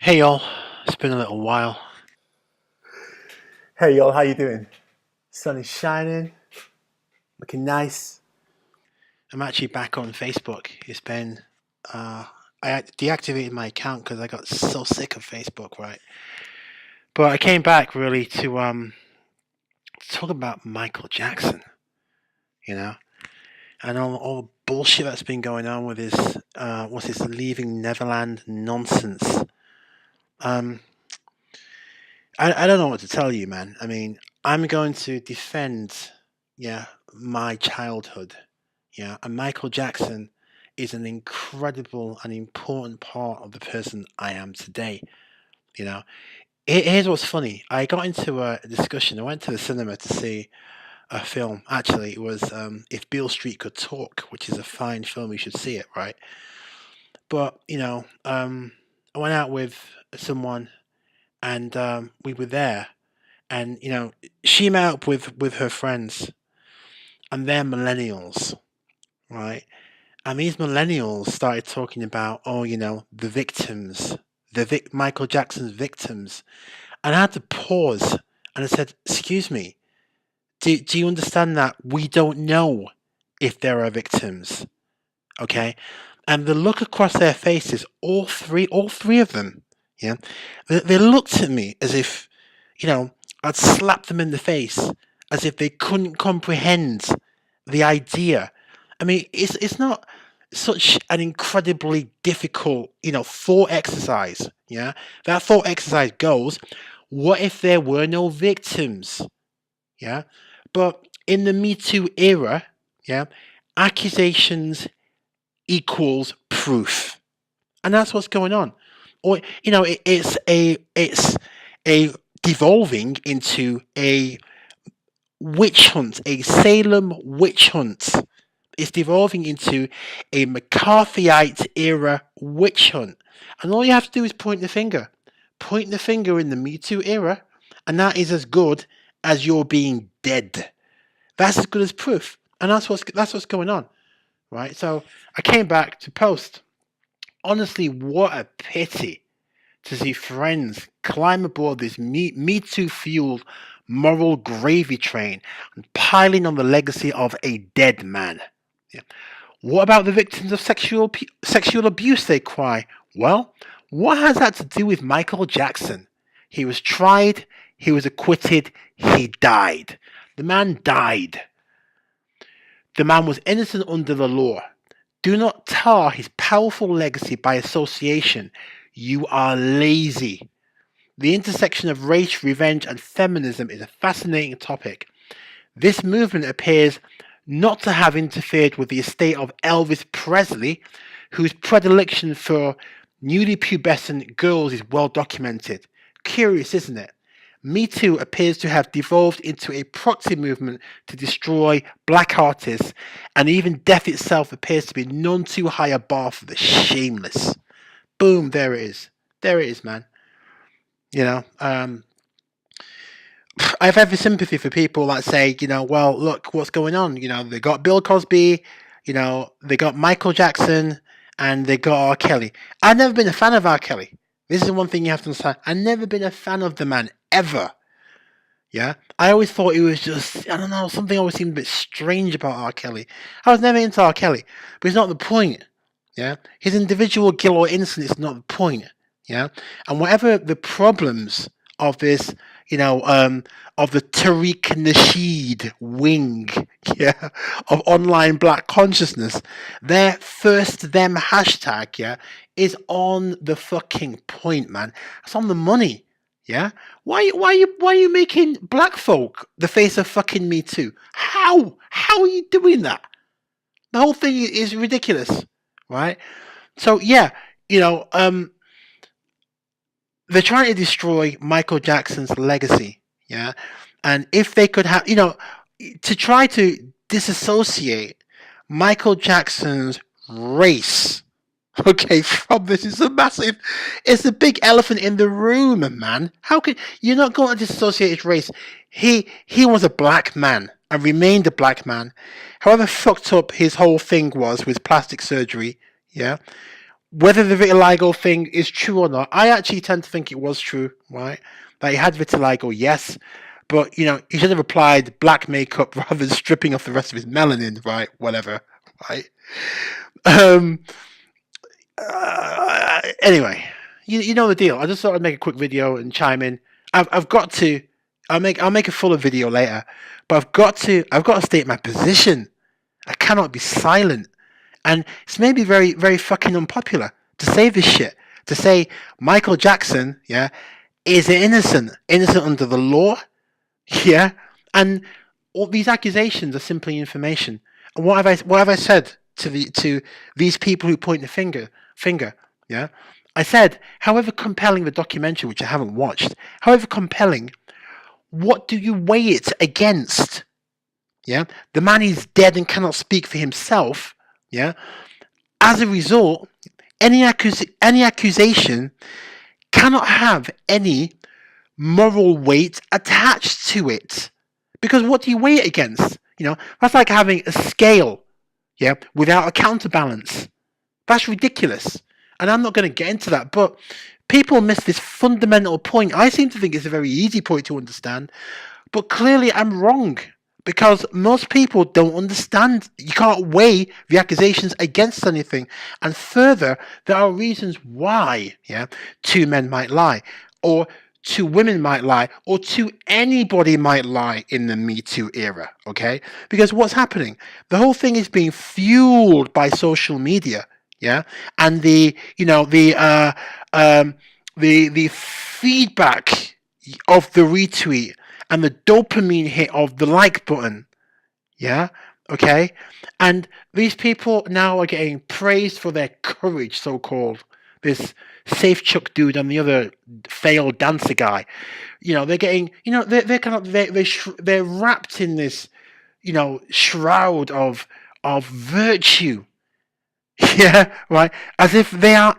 Hey y'all, it's been a little while. Hey y'all, how you doing? Sun is shining, looking nice. I'm actually back on Facebook. It's been I deactivated my account because I got so sick of Facebook, right? But I came back really to talk about Michael Jackson, you know, and all the bullshit that's been going on with his what's his leaving Neverland nonsense. Um, I don't know what to tell you, man. I mean, I'm going to defend, yeah, my childhood. Yeah, and Michael Jackson is an incredible and important part of the person I am today. You know, here's what's funny. I got into a discussion. I went to the cinema to see a film. Actually, it was If Beale Street Could Talk, which is a fine film. You should see it, right? But I went out with someone, and we were there, and she met up with her friends, and they're millennials, right? And these millennials started talking about, oh, the victims, Michael Jackson's victims. And I had to pause and I said, excuse me, do you understand that we don't know if there are victims? Okay. And the look across their faces, all three of them, yeah, they looked at me as if, I'd slapped them in the face, as if they couldn't comprehend the idea. I mean, it's not such an incredibly difficult, thought exercise. Yeah, that thought exercise goes, what if there were no victims? Yeah, but in the Me Too era, yeah, accusations equals proof, and that's what's going on. Or it's a devolving into a witch hunt, a Salem witch hunt. It's devolving into a McCarthyite era witch hunt. And all you have to do is point the finger. Point the finger in the Me Too era, and that is as good as you're being dead. That's as good as proof. And that's what's going on. Right? So I came back to post. Honestly, what a pity to see friends climb aboard this Me Too fueled moral gravy train and piling on the legacy of a dead man. Yeah. What about the victims of sexual abuse? They cry. Well, what has that to do with Michael Jackson? He was tried, he was acquitted, he died. The man died. The man was innocent under the law. Do not tar his powerful legacy by association. You are lazy. The intersection of race, revenge, and feminism is a fascinating topic. This movement appears not to have interfered with the estate of Elvis Presley, whose predilection for newly pubescent girls is well documented. Curious, isn't it? Me Too appears to have devolved into a proxy movement to destroy black artists, and even death itself appears to be none too high a bar for the shameless. Boom, there it is. There it is, man. You know, I have every sympathy for people that say, well, look, what's going on? They got Bill Cosby, they got Michael Jackson, and they got R. Kelly. I've never been a fan of R. Kelly. This is one thing you have to understand. I've never been a fan of the man, ever. Yeah? I always thought he was just, I don't know, something always seemed a bit strange about R. Kelly. I was never into R. Kelly, but it's not the point. Yeah? His individual guilt or innocence is not the point. Yeah? And whatever the problems of this, of the Tariq Nasheed wing, yeah, of online black consciousness, their first them hashtag, yeah, is on the fucking point, man. It's on the money, yeah. Why are you making black folk the face of fucking Me Too? How are you doing that? The whole thing is ridiculous, right? So yeah, you know, um, they're trying to destroy Michael Jackson's legacy, yeah. And if they could have, to try to disassociate Michael Jackson's race, okay, from this is a massive, it's a big elephant in the room, man. How could you're not going to disassociate his race? He was a black man and remained a black man. However fucked up his whole thing was with plastic surgery, yeah. whether the vitiligo thing is true or not, I actually tend to think it was true, right? That he had vitiligo, yes, but he should have applied black makeup rather than stripping off the rest of his melanin, right? Whatever, right? Um. Anyway, you know the deal. I just thought I'd make a quick video and chime in. I've got to. I'll make a fuller video later, but I've got to state my position. I cannot be silent. And it's maybe very, very fucking unpopular to say this shit. To say Michael Jackson, yeah, is innocent under the law, yeah, and all these accusations are simply information. And what have I said to these people who point the finger, yeah? I said, however compelling the documentary, which I haven't watched, however compelling, what do you weigh it against? Yeah, the man is dead and cannot speak for himself. Yeah, as a result, any accusation cannot have any moral weight attached to it. Because what do you weigh it against? That's like having a scale, yeah, without a counterbalance. That's ridiculous. And I'm not going to get into that, but people miss this fundamental point. I seem to think it's a very easy point to understand, but clearly I'm wrong. Because most people don't understand. You can't weigh the accusations against anything. And further, there are reasons why, yeah, two men might lie, or two women might lie, or two anybody might lie in the Me Too era, okay? Because what's happening? The whole thing is being fueled by social media, yeah? And the feedback of the retweet and the dopamine hit of the like button. Yeah? Okay? And these people now are getting praised for their courage, so called. This Safe Chuck dude and the other failed dancer guy. They're getting, they're kind of, they're wrapped in this, shroud of virtue. Yeah, right. As if they are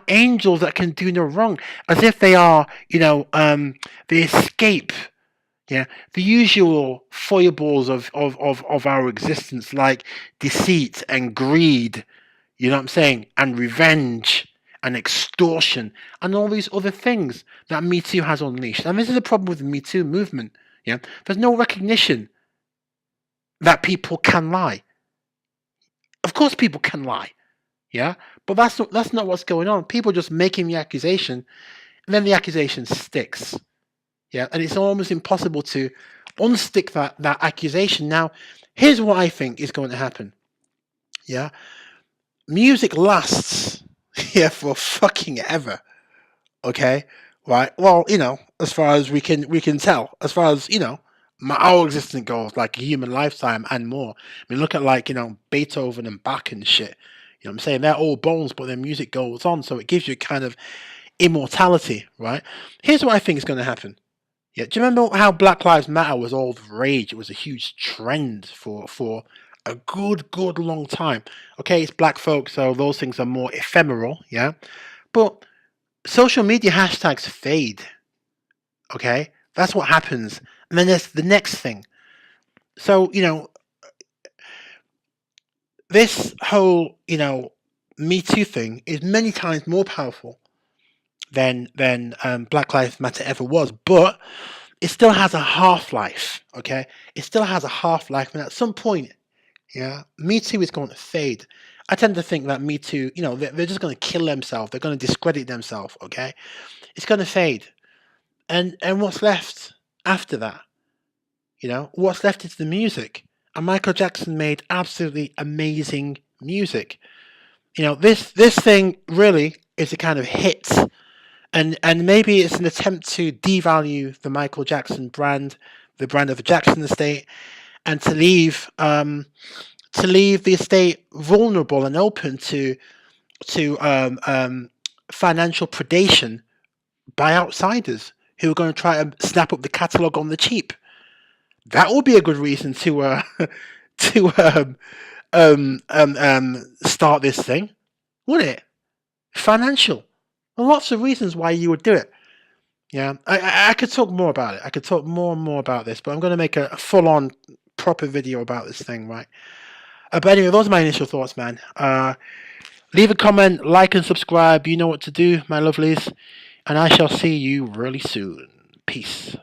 angels that can do no wrong. As if they are, they escape. Yeah, the usual foibles of our existence, like deceit and greed. You know what I'm saying? And revenge and extortion and all these other things that Me Too has unleashed. And this is the problem with the Me Too movement. Yeah, there's no recognition that people can lie. Of course, people can lie, yeah, but that's not what's going on. People are just making the accusation, and then the accusation sticks, yeah, and it's almost impossible to unstick that accusation. Now, here's what I think is going to happen. Yeah, music lasts, yeah, for fucking ever. Okay, right? Well, as far as we can tell, as far as our existence goes, like a human lifetime and more. I mean, look at like Beethoven and Bach and shit. You know what I'm saying? They're all bones, but their music goes on, so it gives you kind of immortality, right? Here's what I think is going to happen. Yeah, do you remember how Black Lives Matter was all the rage? It was a huge trend for a good long time. Okay, it's black folk, so those things are more ephemeral, yeah. But social media hashtags fade. Okay, that's what happens. And then there's the next thing. So, this whole, Me Too thing is many times more powerful than Black Lives Matter ever was, but it still has a half-life, okay? It still has a half-life, and at some point, yeah, Me Too is going to fade. I tend to think that Me Too, they're just going to kill themselves. They're going to discredit themselves, okay? It's going to fade. And what's left after that? What's left is the music. And Michael Jackson made absolutely amazing music. This thing really is a kind of hit. And maybe it's an attempt to devalue the Michael Jackson brand, the brand of the Jackson estate, and to leave the estate vulnerable and open to financial predation by outsiders who are going to try and snap up the catalogue on the cheap. That would be a good reason to start this thing, wouldn't it? Financial. Lots of reasons why you would do it. Yeah, I could talk more about it. I could talk more and more about this, but I'm going to make a full-on proper video about this thing, right? But anyway, those are my initial thoughts, man. Leave a comment, like and subscribe. You know what to do, my lovelies. And I shall see you really soon. Peace.